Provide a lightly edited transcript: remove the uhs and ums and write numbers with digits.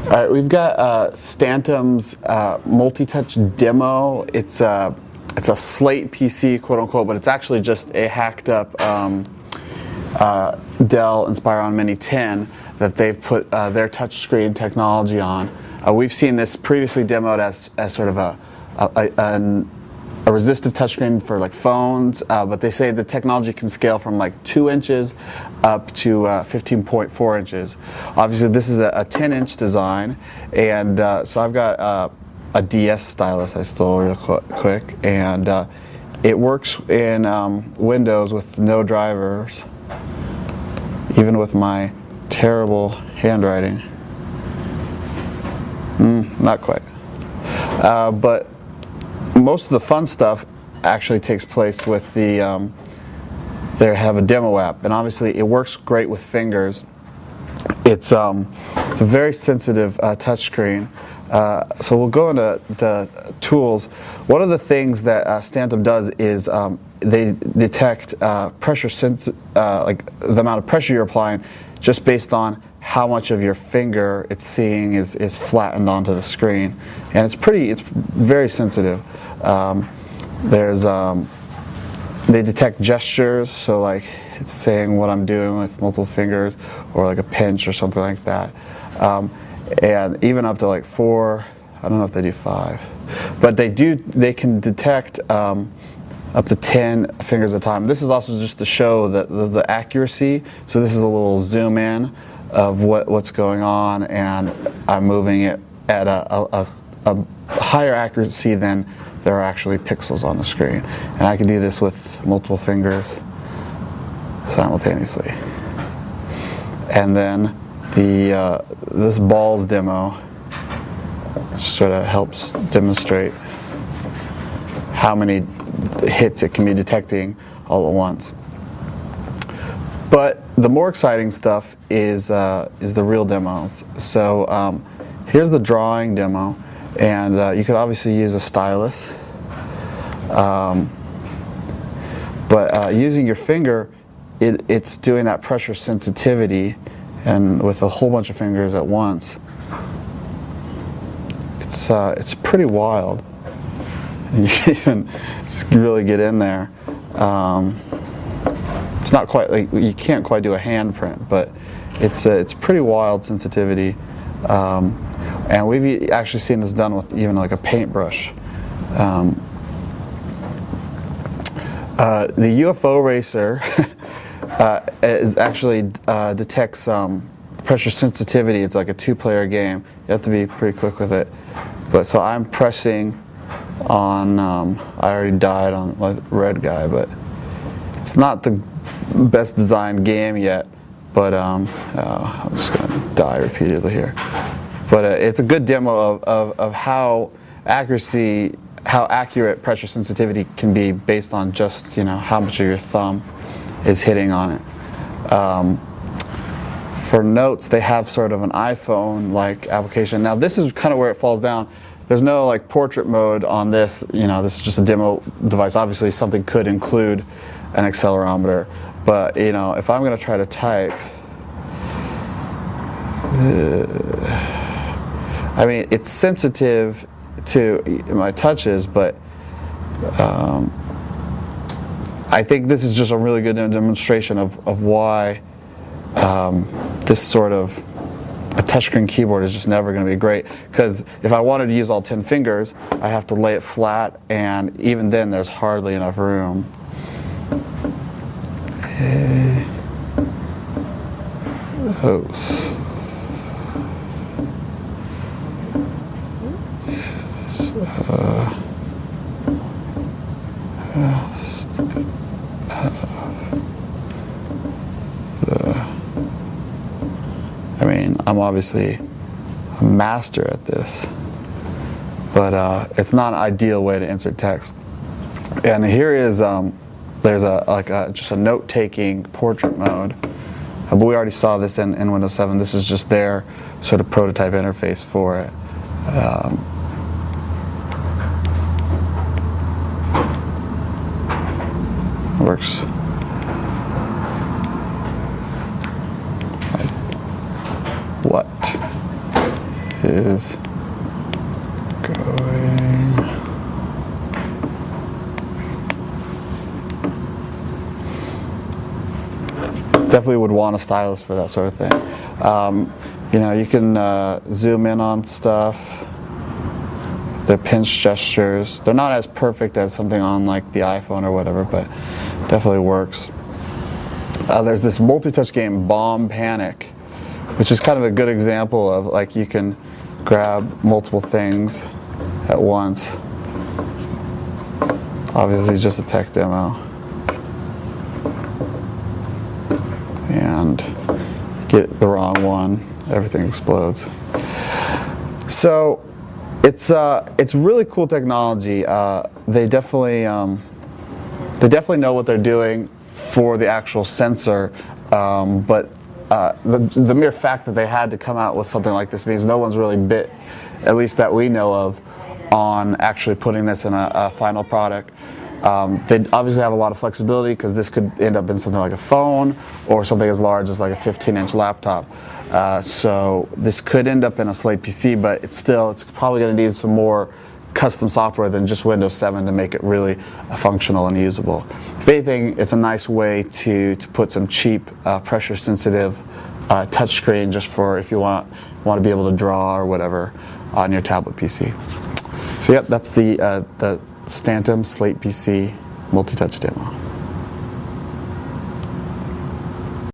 All right, we've got Stantum's multi-touch demo. It's a Slate PC, quote unquote, but it's actually just a hacked up Dell Inspiron Mini 10 that they've put their touchscreen technology on. We've seen this previously demoed as sort of a resistive touchscreen for like phones, but they say the technology can scale from like 2 inches up to 15.4 inches. Obviously, this is a 10-inch design, and so I've got a DS stylus I stole real quick, and it works in Windows with no drivers, even with my terrible handwriting. Not quite, but most of the fun stuff actually takes place with the they have a demo app, and obviously it works great with fingers. It's a very sensitive touchscreen. So we'll go into the tools. One of the things that Stantum does is they detect pressure like the amount of pressure you're applying just based on how much of your finger it's seeing is flattened onto the screen, and it's very sensitive. They detect gestures, so like it's saying what I'm doing with multiple fingers, or like a pinch or something like that, and even up to like 4. I don't know if they do 5, but they can detect up to 10 fingers at a time. This is also just to show the accuracy. So this is a little zoom in of what's going on, and I'm moving it at a higher accuracy than there are actually pixels on the screen. And I can do this with multiple fingers simultaneously. And then this balls demo sort of helps demonstrate how many hits it can be detecting all at once. But the more exciting stuff is the real demos. So here's the drawing demo, and you could obviously use a stylus, but using your finger, it's doing that pressure sensitivity, and with a whole bunch of fingers at once, it's pretty wild. You can even just really get in there. It's not quite like, you can't quite do a handprint, but it's pretty wild sensitivity, and we've actually seen this done with even like a paintbrush. The UFO Racer is actually detects pressure sensitivity. It's like a 2-player game. You have to be pretty quick with it. But so I'm pressing on. I already died on the red guy, but it's not the best designed game yet. But I'm just gonna die repeatedly here. But it's a good demo of how accurate pressure sensitivity can be based on just how much of your thumb is hitting on it. For notes, they have sort of an iPhone-like application. Now this is kind of where it falls down. There's no like portrait mode on this. This is just a demo device. Obviously, something could include an accelerometer, but if I'm going to try to type, I mean, it's sensitive to my touches, but I think this is just a really good demonstration of why this sort of a touchscreen keyboard is just never going to be great. Because if I wanted to use all 10 fingers, I have to lay it flat, and even then there's hardly enough room. I mean, I'm obviously a master at this, but it's not an ideal way to insert text. And here is there's just a note-taking portrait mode, but we already saw this in Windows 7. This is just their sort of prototype interface for it. Works. What is going. Definitely would want a stylus for that sort of thing. You know, you can zoom in on stuff. They're pinch gestures. They're not as perfect as something on like the iPhone or whatever, but definitely works. There's this multi-touch game, Bomb Panic, which is kind of a good example of like you can grab multiple things at once. Obviously just a tech demo. And get the wrong one, everything explodes. So it's really cool technology. They definitely know what they're doing for the actual sensor, but the mere fact that they had to come out with something like this means no one's really bit, at least that we know of, on actually putting this in a final product. They obviously have a lot of flexibility because this could end up in something like a phone or something as large as like a 15-inch laptop. So this could end up in a Slate PC, but it's probably going to need some more custom software than just Windows 7 to make it really functional and usable. If anything, it's a nice way to put some cheap, pressure-sensitive touchscreen just for if you want to be able to draw or whatever on your tablet PC. So yep, that's the Stantum Slate PC multi-touch demo.